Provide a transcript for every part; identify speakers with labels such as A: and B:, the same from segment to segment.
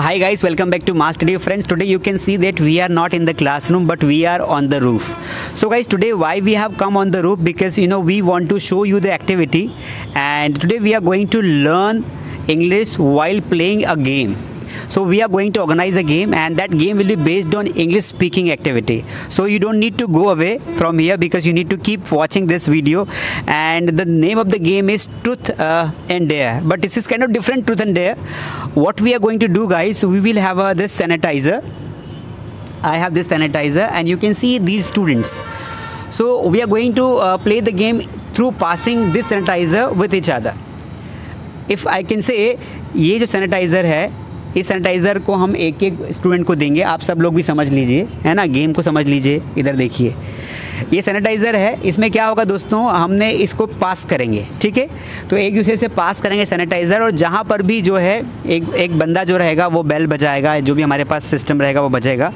A: Hi guys, welcome back to Master Dear Friends. Today you can see that we are not in the classroom but we are on the roof. So guys, today why we have come on the roof, because we want to show you the activity, and today we are going to learn English while playing a game. So we are going to organize a game, and that game will be based on English speaking activity. So you don't need to go away from here because you need to keep watching this video. And the name of the game is Truth and Dare, but this is kind of different Truth and Dare. What we are going to do, guys, we will have this sanitizer. I have this sanitizer and you can see these students. So we are going to play the game through passing this sanitizer with each other. If I can say, ये जो sanitizer है, इस sanitiser को हम एक एक student को देंगे. आप सब लोग भी समझ लीजिए, है ना, गेम को समझ लीजिए. इधर देखिए, ये सैनिटाइज़र है. इसमें क्या होगा दोस्तों, हमने इसको पास करेंगे, ठीक है. तो एक दूसरे से पास करेंगे सैनिटाइज़र, और जहाँ पर भी जो है एक बंदा जो रहेगा वो बेल बजाएगा. जो भी हमारे पास सिस्टम रहेगा वो बजेगा.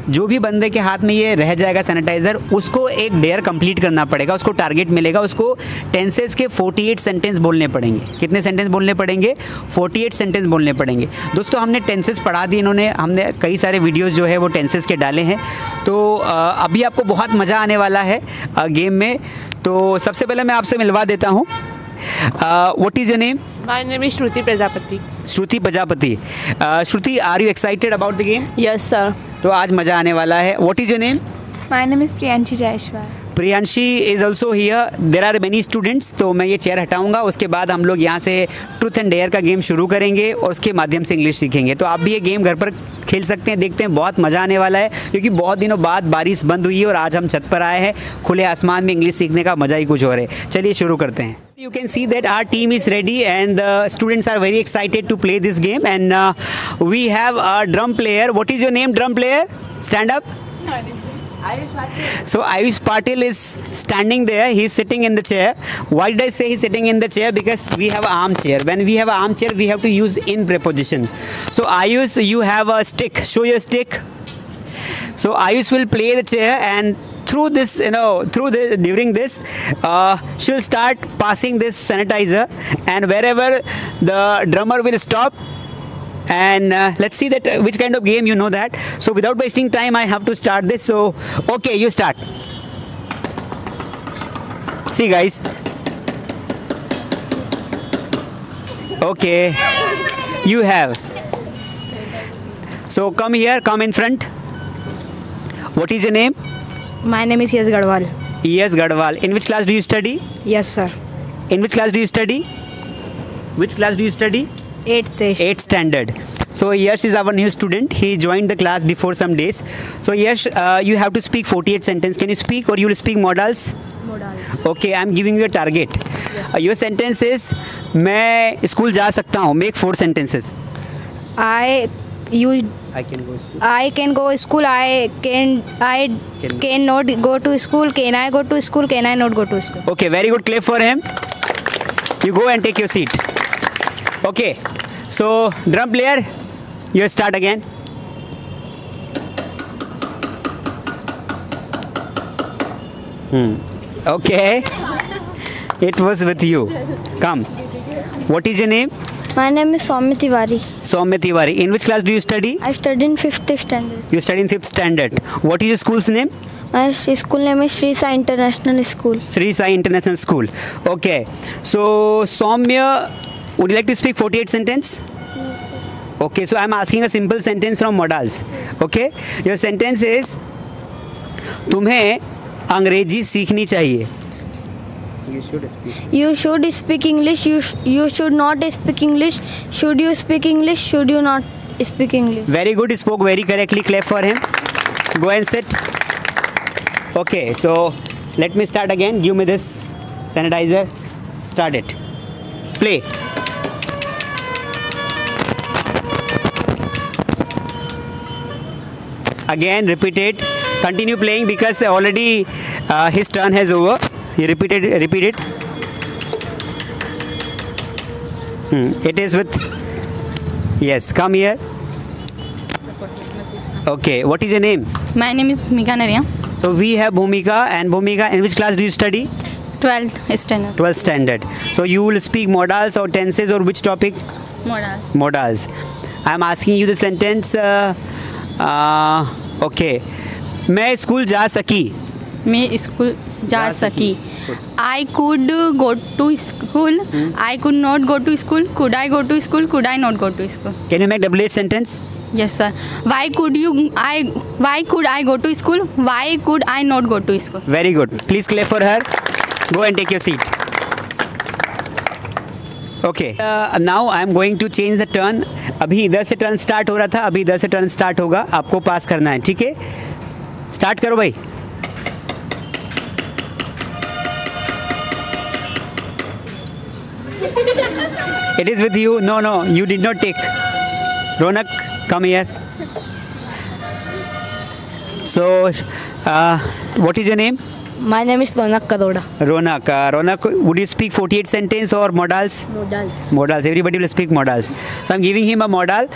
A: जो भी बंदे के हाथ में ये रह जाएगा सैनिटाइज़र, उसको एक डेयर कंप्लीट करना पड़ेगा. उसको टारगेट मिलेगा. उसको टेंसेस के 48 सेंटेंस बोलने पड़ेंगे. कितने सेंटेंस बोलने पड़ेंगे? 48 सेंटेंस बोलने पड़ेंगे. दोस्तों हमने टेंसेस पढ़ा दिए, हमने कई सारे वीडियोस जो है वो टेंसेस के डाले हैं. तो अभी आपको बहुत मज़ा आने वाला है गेम में. तो सबसे पहले मैं आपसे मिलवा देता हूँ. What is your name?
B: My name is Shruti Prajapati.
A: Shruti Prajapati. Shruti, are you excited about the game?
B: Yes, sir.
A: तो आज मज़ा आने वाला है. What is your name?
C: My name is Priyanshi Jaishwal.
A: Priyanshi is also here. There are many students. तो मैं ये chair हटाऊंगा. उसके बाद हम लोग यहाँ से ट्रूथ एंड डेयर का गेम शुरू करेंगे और उसके माध्यम से इंग्लिश सीखेंगे. तो आप भी ये गेम घर पर खेल सकते हैं. देखते हैं, बहुत मज़ा आने वाला है क्योंकि बहुत दिनों बाद बारिश बंद हुई है और आज हम छत पर आए हैं. खुले आसमान में इंग्लिश सीखने का मज़ा ही कुछ और है. चलिए शुरू करते हैं. You can see that our team is ready and the students are very excited to play this game, and we have a drum player. What is your name, drum player? Stand up. So Ayush Patil is standing there. He's sitting in the chair. Why did I say he's sitting in the chair? Because we have an armchair. When we have an armchair, we have to use in preposition. So Ayush, you have a stick. Show your stick. So Ayush will play the chair, and through this, during this, she'll start passing this sanitizer, and wherever the drummer will stop. And let's see that which kind of game you know that. So without wasting time, I have to start this. So okay, you start. See guys. Okay, you have. So come here, come in front. What is your name?
C: My name is Yes Gadwal.
A: Yes Gadwal. In which class do you study?
C: Yes, sir.
A: In which class do you study? Which class do you study? 8th standard. So Yash is our new student. He joined the class before some days. So Yash, you have to speak 48 sentences. Can you speak, or you will speak modals?
C: Modals.
A: Okay, I am giving you a target.
C: Yes.
A: Your sentence is, मैं school जा सकता हूँ. Make 4 sentences.
C: I
A: can go school.
C: I can go school. I cannot go to school. Can I go to school? Can I not go to school?
A: Okay, very good. Clap for him. You go and take your seat. Okay. So drum player, you start again. Okay. It was with you. Come. What is your name?
D: My name is Soumya Tiwari.
A: Soumya Tiwari. In which class do you study?
D: I study in 5th standard.
A: You study in 5th standard. What is your school's name?
D: My school name is Sri Sai International School.
A: Sri Sai International School. Okay. So Soumya, would you like to speak 48 sentences?
D: Yes, sir.
A: Okay. So I am asking a simple sentence from modals. Okay. Your sentence is, तुम्हें अंग्रेजी सीखनी चाहिए. You should speak.
D: You should speak English. You should not speak English. Should you speak English? Should you not speak English?
A: Very good. Spoke very correctly. Clap for him. Go and sit. Okay. So let me start again. Give me this sanitizer. Start it. Play. Again, repeat it. Continue playing because already his turn has over. You repeat it. It is with. Yes, come here. Okay, what is your name?
E: My name is Bhumika Nariya.
A: So we have Bhumika, and Bhumika, in which class do you study?
E: 12th standard.
A: 12th standard. So you will speak modals or tenses, or which topic?
E: Modals.
A: Modals. I am asking you the sentence. Okay. मैं school जा सकी.
E: मैं school जा सकी. I could go to school. I could not go to school. Could I go to school? Could I not go to school?
A: Can you make double H sentence?
E: Yes, sir. Why could I go to school? Why could I not go to school?
A: Very good. Please clap for her. Go and take your seat. Okay. Now I am going to change the turn. अभी इधर से turn start हो रहा था, अभी इधर से turn start होगा. आपको पास करना है, ठीक है? स्टार्ट करो भाई. It is with you. No, you did not take. Ronak, come here. So, what is your name?
D: My name is Ronak Karoda.
A: Ronak, would you speak 48 sentence or modals? Modals. Everybody will speak modals. So I'm giving him a modal.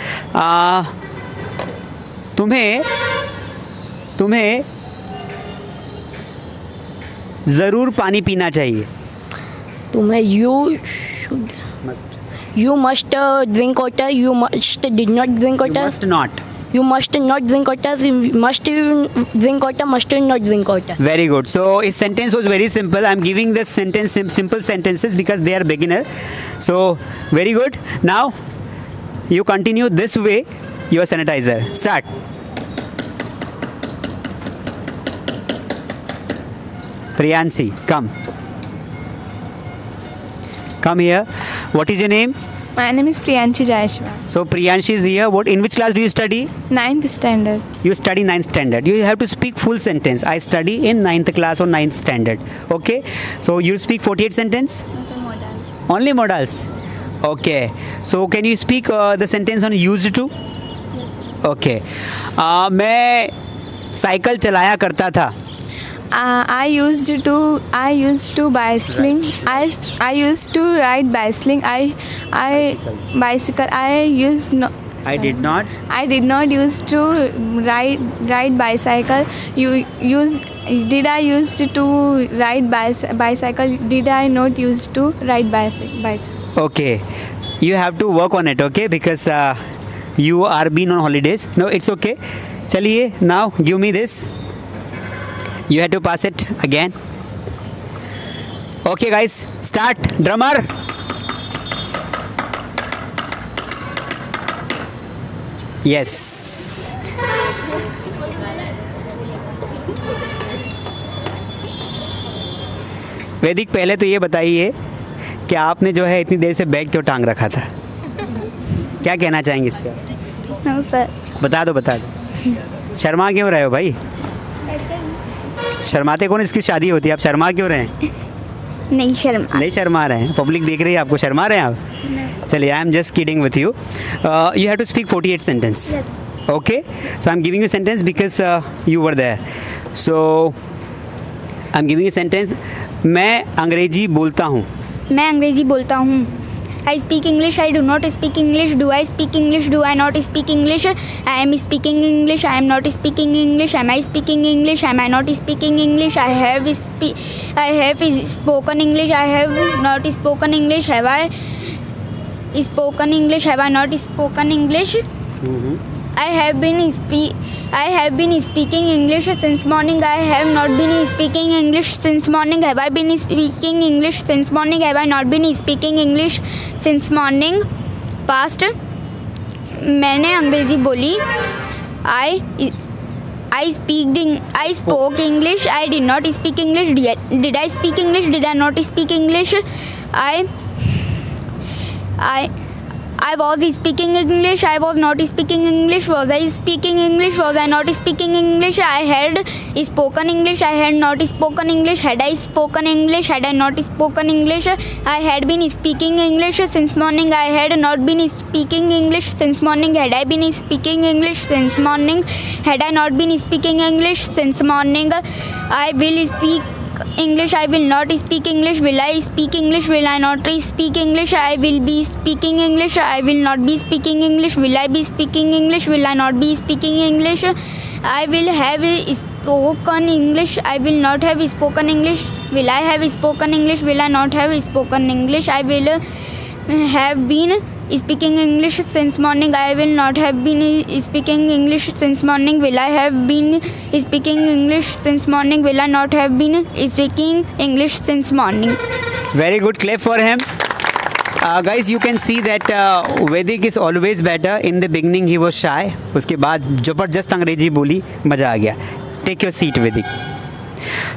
A: तुम्हें ज़रूर पानी पीना चाहिए.
D: You must drink water. You must did not drink water.
A: You must not.
D: You must not drink water. You must drink water. Must not drink water.
A: Very good. So his sentence was very simple. I'm giving this sentence simple sentences because they are beginner. So very good. Now you continue this way. Your sanitizer. Start. Priyanshi, come. Come here. What is your name?
B: My name is Priyanshi Jayashwar.
A: So Priyanshi is here. What? In which class do you study?
B: 9th standard.
A: You study 9th standard. You have to speak full sentence. I study in 9th class or 9th standard. Okay. So you speak 48 sentence? Only modals. Okay. So can you speak the sentence on used to?
B: Yes.
A: Okay. मैं cycle चलाया करता था.
B: I used to bicycling. I used to ride bicycling. Bicycle.
A: I did not.
B: I did not used to ride bicycle. Did I used to ride bicycle? Did I not used to ride bicycle?
A: Okay. You have to work on it. Okay, because you are been on holidays. No, it's okay. चलिए. Now give me this. You have to pass it again. Okay guys, start. Drummer. Yes. वैदिक, पहले तो ये बताइए कि आपने जो है इतनी देर से बैग क्यों टांग रखा था? क्या कहना चाहेंगे इस पर?
C: No sir.
A: बता दो. शर्मा क्यों रहे हो भाई? शर्माते कौन? इसकी शादी होती है, आप शर्मा क्यों रहे हैं?
C: नहीं
A: शर्मा रहे हैं. पब्लिक देख रही है आपको, शर्मा रहे हैं आप? चलिए, I am just kidding with you. You have to speak 48 sentence. Okay. So I am giving you sentence because you were there. So I am giving you sentence. मैं अंग्रेजी बोलता हूँ.
C: मैं अंग्रेजी बोलता हूँ. I speak English. I do not speak English. Do I speak English? Do I not speak English? I am speaking English. I am not speaking English. Am I speaking English? Am I not speaking English? I have spoken English. I have not spoken English. Have I spoken English? Have I not spoken English? I have been speaking English since morning. I have not been speaking English since morning. Have I been speaking English since morning? Have I not been speaking English since morning? Past. मैंने अंग्रेजी बोली. I spoke English. I did not speak English. Did I speak English? Did I not speak English? I was speaking English. I was not speaking English. Was I speaking English? Was I not speaking English? I had spoken English. I had not spoken English. Had I spoken English? Had I not spoken English? I had been speaking English since morning. I had not been speaking English since morning. Had I been speaking English since morning? Had I not been speaking English since morning? I will speak English. I will not speak English. Will I speak English? Will I not speak English? I will be speaking English. I will not be speaking English. Will I be speaking English? Will I not be speaking English? I will have spoken English. I will not have spoken English. Will I have spoken English? Will I not have spoken English? I will have been speaking English since morning. I will not have been speaking English since morning. Will I have been speaking English since morning? Will I not have been speaking English since morning?
A: Very good, clap for him. Guys, you can see that Vedic is always better. In the beginning he was shy. उसके बाद जबरदस्त अंग्रेजी बोली, मज़ा आ गया. Take your seat, Vedic.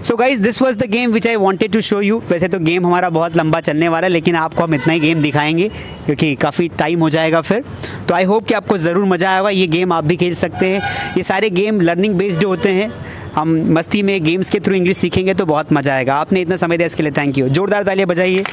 A: So guys this was the game which I wanted to show you. वैसे तो game हमारा बहुत लंबा चलने वाला है, लेकिन आपको हम इतना ही गेम दिखाएंगे क्योंकि काफ़ी टाइम हो जाएगा फिर. तो आई होप कि आपको ज़रूर मज़ा आएगा. ये गेम आप भी खेल सकते हैं. ये सारे गेम लर्निंग बेस्ड होते हैं. हम मस्ती में गेम्स के थ्रू इंग्लिश सीखेंगे तो बहुत मज़ा आएगा. आपने इतना समय दिया इसके लिए थैंक यू. जोरदार तालियां बजाइए.